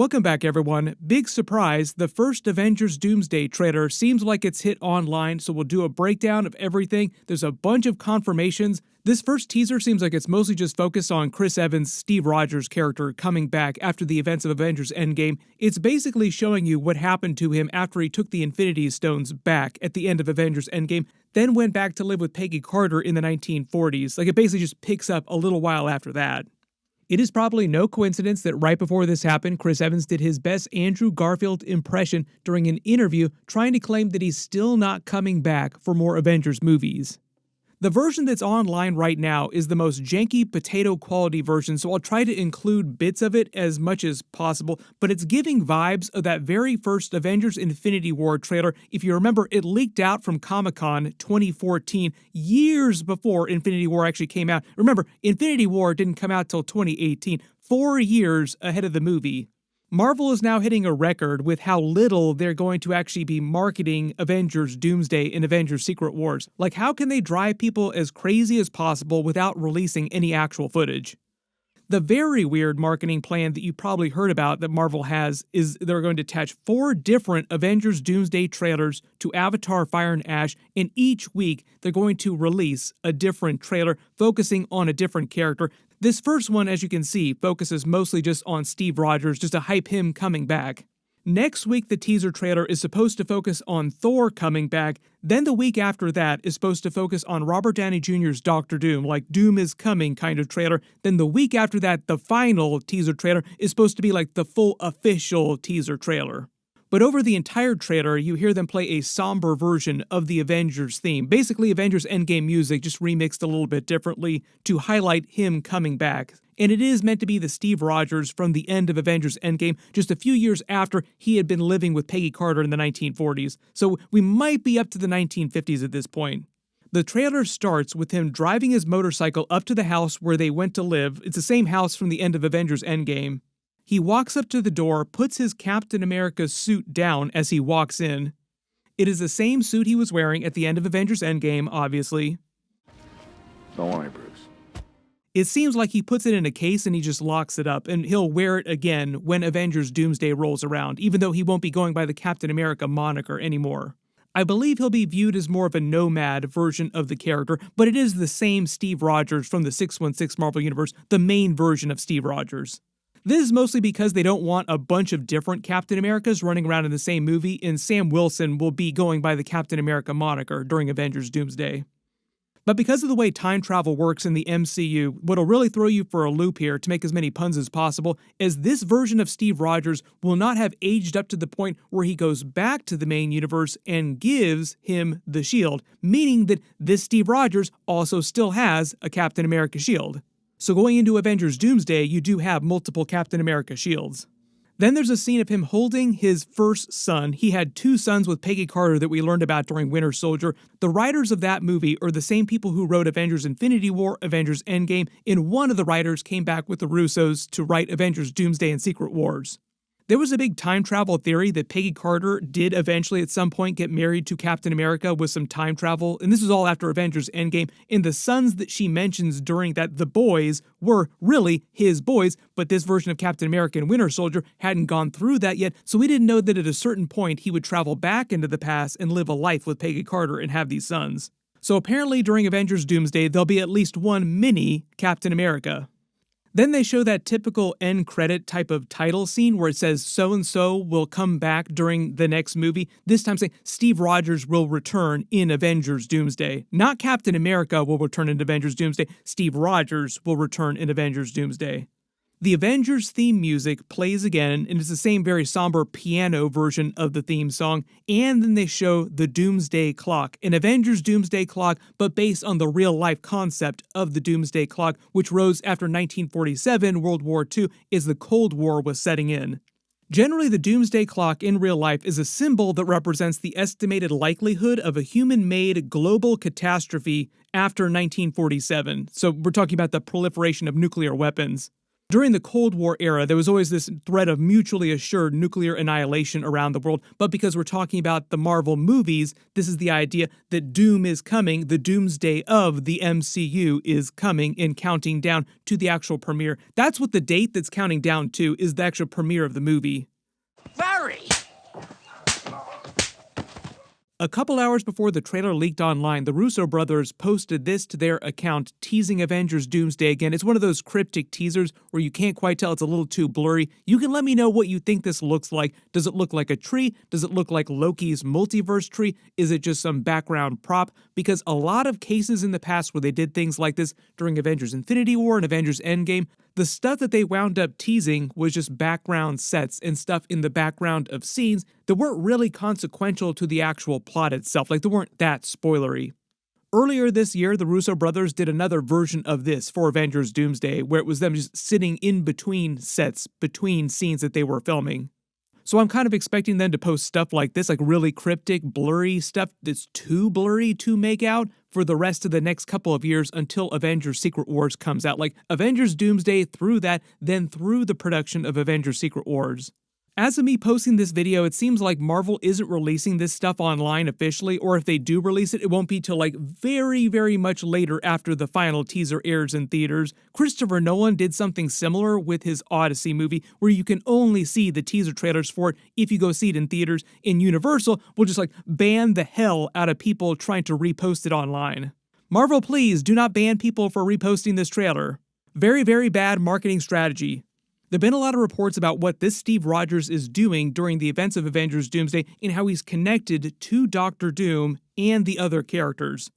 Welcome back, everyone. Big surprise, the first Avengers Doomsday trailer seems like it's hit online, so we'll do a breakdown of everything. There's a bunch of confirmations. This first teaser seems like it's mostly just focused on Chris Evans' Steve Rogers character coming back after the events of Avengers Endgame. It's basically showing you what happened to him after he took the Infinity Stones back at the end of Avengers Endgame, then went back to live with Peggy Carter in the 1940s. Like, it basically just picks up a little while after that. It is probably no coincidence that right before this happened, Chris Evans did his best Andrew Garfield impression during an interview trying to claim that he's still not coming back for more Avengers movies. The version that's online right now is the most janky potato quality version, so I'll try to include bits of it as much as possible, but it's giving vibes of that very first Avengers Infinity War trailer. If you remember, it leaked out from Comic-Con 2014, years before Infinity War actually came out. Remember, Infinity War didn't come out till 2018, 4 years ahead of the movie. Marvel is now hitting a record with how little they're going to actually be marketing Avengers Doomsday and Avengers Secret Wars. Like, how can they drive people as crazy as possible without releasing any actual footage? The very weird marketing plan that you probably heard about that Marvel has is they're going to attach 4 different Avengers Doomsday trailers to Avatar Fire and Ash, and each week they're going to release a different trailer focusing on a different character. This first one, as you can see, focuses mostly just on Steve Rogers, just to hype him coming back. Next week, the teaser trailer is supposed to focus on Thor coming back. Then the week after that is supposed to focus on Robert Downey Jr.'s Doctor Doom, like Doom is coming kind of trailer. Then the week after that, the final teaser trailer is supposed to be like the full official teaser trailer. But over the entire trailer, you hear them play a somber version of the Avengers theme. Basically, Avengers Endgame music, just remixed a little bit differently to highlight him coming back. And it is meant to be the Steve Rogers from the end of Avengers Endgame, just a few years after he had been living with Peggy Carter in the 1940s. So we might be up to the 1950s at this point. The trailer starts with him driving his motorcycle up to the house where they went to live. It's the same house from the end of Avengers Endgame. He walks up to the door, puts his Captain America suit down as he walks in. It is the same suit he was wearing at the end of Avengers Endgame, obviously. Don't worry, Bruce. It seems like he puts it in a case and he just locks it up, and he'll wear it again when Avengers Doomsday rolls around, even though he won't be going by the Captain America moniker anymore. I believe he'll be viewed as more of a nomad version of the character, but it is the same Steve Rogers from the 616 Marvel Universe, the main version of Steve Rogers. This is mostly because they don't want a bunch of different Captain Americas running around in the same movie, and Sam Wilson will be going by the Captain America moniker during Avengers Doomsday. But because of the way time travel works in the MCU, what'll really throw you for a loop here to make as many puns as possible is this version of Steve Rogers will not have aged up to the point where he goes back to the main universe and gives him the shield, meaning that this Steve Rogers also still has a Captain America shield. So going into Avengers Doomsday, you do have multiple Captain America shields. Then there's a scene of him holding his first son. He had 2 sons with Peggy Carter that we learned about during Winter Soldier. The writers of that movie are the same people who wrote Avengers Infinity War, Avengers Endgame, and one of the writers came back with the Russos to write Avengers Doomsday and Secret Wars. There was a big time travel theory that Peggy Carter did eventually at some point get married to Captain America with some time travel, and this is all after Avengers Endgame, and the sons that she mentions during that, the boys, were really his boys, but this version of Captain America and Winter Soldier hadn't gone through that yet, so we didn't know that at a certain point he would travel back into the past and live a life with Peggy Carter and have these sons. So apparently during Avengers Doomsday, there'll be at least one mini Captain America. Then they show that typical end credit type of title scene where it says so-and-so will come back during the next movie, this time saying Steve Rogers will return in Avengers Doomsday. Not Captain America will return in Avengers Doomsday, Steve Rogers will return in Avengers Doomsday. The Avengers theme music plays again, and it's the same very somber piano version of the theme song, and then they show the Doomsday Clock, an Avengers Doomsday Clock, but based on the real-life concept of the Doomsday Clock, which rose after 1947, World War II, as the Cold War was setting in. Generally, the Doomsday Clock in real life is a symbol that represents the estimated likelihood of a human-made global catastrophe after 1947, so we're talking about the proliferation of nuclear weapons. During the Cold War era, there was always this threat of mutually assured nuclear annihilation around the world, but because we're talking about the Marvel movies, this is the idea that doom is coming, the doomsday of the MCU is coming and counting down to the actual premiere. That's what the date that's counting down to is, the actual premiere of the movie. Very! A couple hours before the trailer leaked online, the Russo brothers posted this to their account, teasing Avengers Doomsday again. It's one of those cryptic teasers where you can't quite tell, it's a little too blurry. You can let me know what you think this looks like. Does it look like a tree? Does it look like Loki's multiverse tree? Is it just some background prop? Because a lot of cases in the past where they did things like this during Avengers Infinity War and Avengers Endgame, the stuff that they wound up teasing was just background sets and stuff in the background of scenes that weren't really consequential to the actual plot itself, like they weren't that spoilery. Earlier this year, the Russo brothers did another version of this for Avengers Doomsday, where it was them just sitting in between sets, between scenes that they were filming. So I'm kind of expecting them to post stuff like this, like really cryptic, blurry stuff that's too blurry to make out for the rest of the next couple of years until Avengers Secret Wars comes out. Like Avengers Doomsday through that, then through the production of Avengers Secret Wars. As of me posting this video, it seems like Marvel isn't releasing this stuff online officially, or if they do release it, it won't be till like very, very much later after the final teaser airs in theaters. Christopher Nolan did something similar with his Odyssey movie, where you can only see the teaser trailers for it if you go see it in theaters, and Universal will just like ban the hell out of people trying to repost it online. Marvel, please do not ban people for reposting this trailer. Very, very bad marketing strategy. There have been a lot of reports about what this Steve Rogers is doing during the events of Avengers Doomsday and how he's connected to Doctor Doom and the other characters.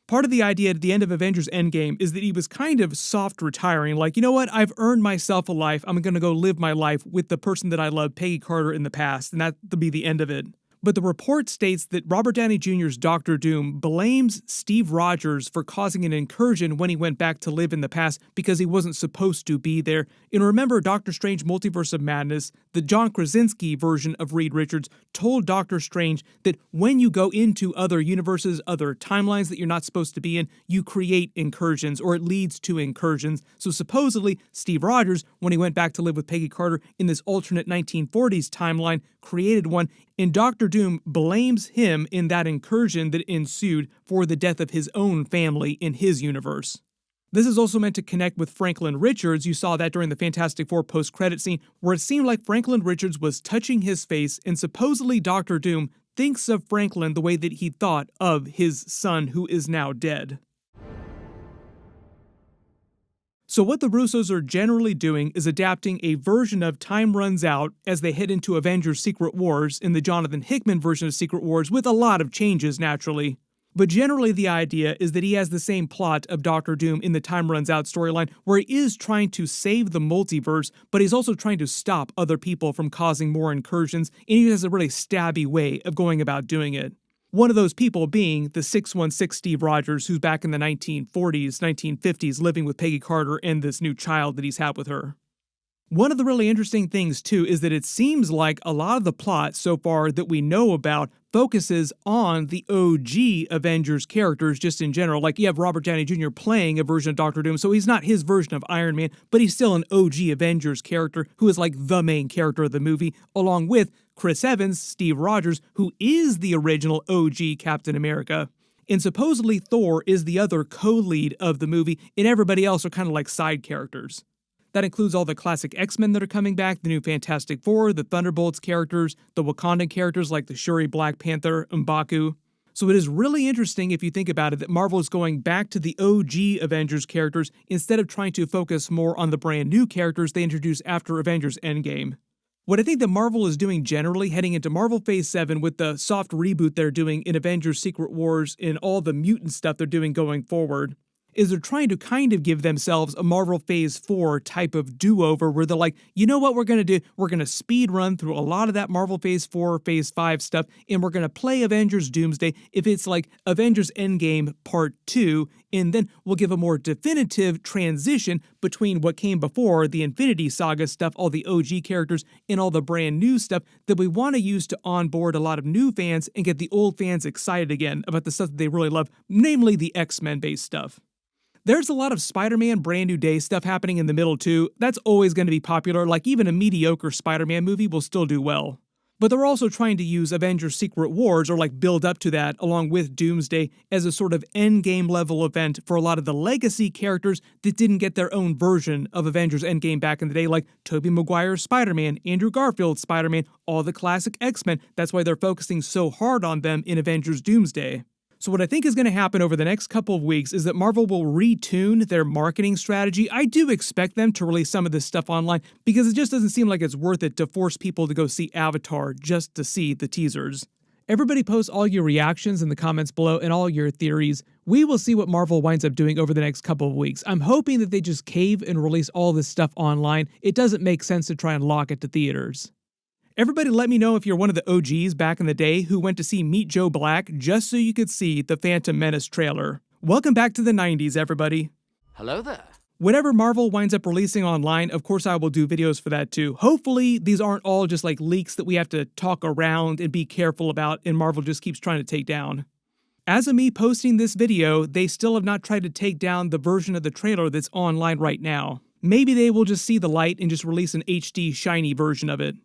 Part of the idea at the end of Avengers Endgame is that he was kind of soft retiring, like, you know what, I've earned myself a life, I'm gonna go live my life with the person that I love, Peggy Carter, in the past, and that'll be the end of it. But the report states that Robert Downey Jr.'s Doctor Doom blames Steve Rogers for causing an incursion when he went back to live in the past because he wasn't supposed to be there. And remember Doctor Strange Multiverse of Madness, the John Krasinski version of Reed Richards told Doctor Strange that when you go into other universes, other timelines that you're not supposed to be in, you create incursions, or it leads to incursions. So supposedly, Steve Rogers, when he went back to live with Peggy Carter in this alternate 1940s timeline, created one, and Doctor Doom blames him in that incursion that ensued for the death of his own family in his universe. This is also meant to connect with Franklin Richards. You saw that during the Fantastic Four post-credit scene, where it seemed like Franklin Richards was touching his face, and supposedly Doctor Doom thinks of Franklin the way that he thought of his son, who is now dead. So what the Russos are generally doing is adapting a version of Time Runs Out as they head into Avengers Secret Wars in the Jonathan Hickman version of Secret Wars, with a lot of changes, naturally. But generally the idea is that he has the same plot of Doctor Doom in the Time Runs Out storyline, where he is trying to save the multiverse, but he's also trying to stop other people from causing more incursions, and he has a really stabby way of going about doing it. One of those people being the 616 Steve Rogers, who's back in the 1940s, 1950s, living with Peggy Carter and this new child that he's had with her. One of the really interesting things, too, is that it seems like a lot of the plot so far that we know about focuses on the OG Avengers characters just in general. Like, you have Robert Downey Jr. playing a version of Doctor Doom, so he's not his version of Iron Man, but he's still an OG Avengers character who is like the main character of the movie, along with Chris Evans, Steve Rogers, who is the original OG Captain America. And supposedly Thor is the other co-lead of the movie, and everybody else are kind of like side characters. That includes all the classic X-Men that are coming back, the new Fantastic Four, the Thunderbolts characters, the Wakandan characters like the Shuri Black Panther, M'Baku. So it is really interesting, if you think about it, that Marvel is going back to the OG Avengers characters instead of trying to focus more on the brand new characters they introduced after Avengers Endgame. What I think that Marvel is doing generally, heading into Marvel Phase 7 with the soft reboot they're doing in Avengers Secret Wars and all the mutant stuff they're doing going forward, is they're trying to kind of give themselves a Marvel Phase 4 type of do-over where they're like, you know what we're going to do? We're going to speed run through a lot of that Marvel Phase 4, Phase 5 stuff, and we're going to play Avengers Doomsday if it's like Avengers Endgame Part 2, and then we'll give a more definitive transition between what came before, the Infinity Saga stuff, all the OG characters, and all the brand new stuff that we want to use to onboard a lot of new fans and get the old fans excited again about the stuff that they really love, namely the X-Men based stuff. There's a lot of Spider-Man Brand New Day stuff happening in the middle too. That's always going to be popular, like even a mediocre Spider-Man movie will still do well. But they're also trying to use Avengers Secret Wars, or like build up to that, along with Doomsday, as a sort of endgame level event for a lot of the legacy characters that didn't get their own version of Avengers Endgame back in the day, like Tobey Maguire's Spider-Man, Andrew Garfield's Spider-Man, all the classic X-Men. That's why they're focusing so hard on them in Avengers Doomsday. So what I think is going to happen over the next couple of weeks is that Marvel will retune their marketing strategy. I do expect them to release some of this stuff online because it just doesn't seem like it's worth it to force people to go see Avatar just to see the teasers. Everybody post all your reactions in the comments below and all your theories. We will see what Marvel winds up doing over the next couple of weeks. I'm hoping that they just cave and release all this stuff online. It doesn't make sense to try and lock it to theaters. Everybody let me know if you're one of the OGs back in the day who went to see Meet Joe Black just so you could see the Phantom Menace trailer. Welcome back to the 90s, everybody. Hello there. Whatever Marvel winds up releasing online, of course I will do videos for that too. Hopefully these aren't all just like leaks that we have to talk around and be careful about and Marvel just keeps trying to take down. As of me posting this video, they still have not tried to take down the version of the trailer that's online right now. Maybe they will just see the light and just release an HD shiny version of it.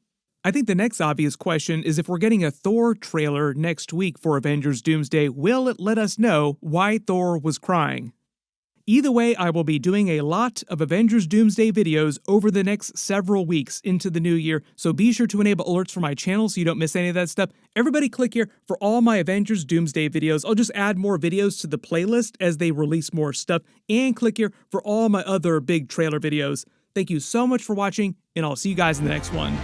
I think the next obvious question is if we're getting a Thor trailer next week for Avengers Doomsday, will it let us know why Thor was crying? Either way, I will be doing a lot of Avengers Doomsday videos over the next several weeks into the new year, so be sure to enable alerts for my channel so you don't miss any of that stuff. Everybody click here for all my Avengers Doomsday videos. I'll just add more videos to the playlist as they release more stuff, and click here for all my other big trailer videos. Thank you so much for watching, and I'll see you guys in the next one.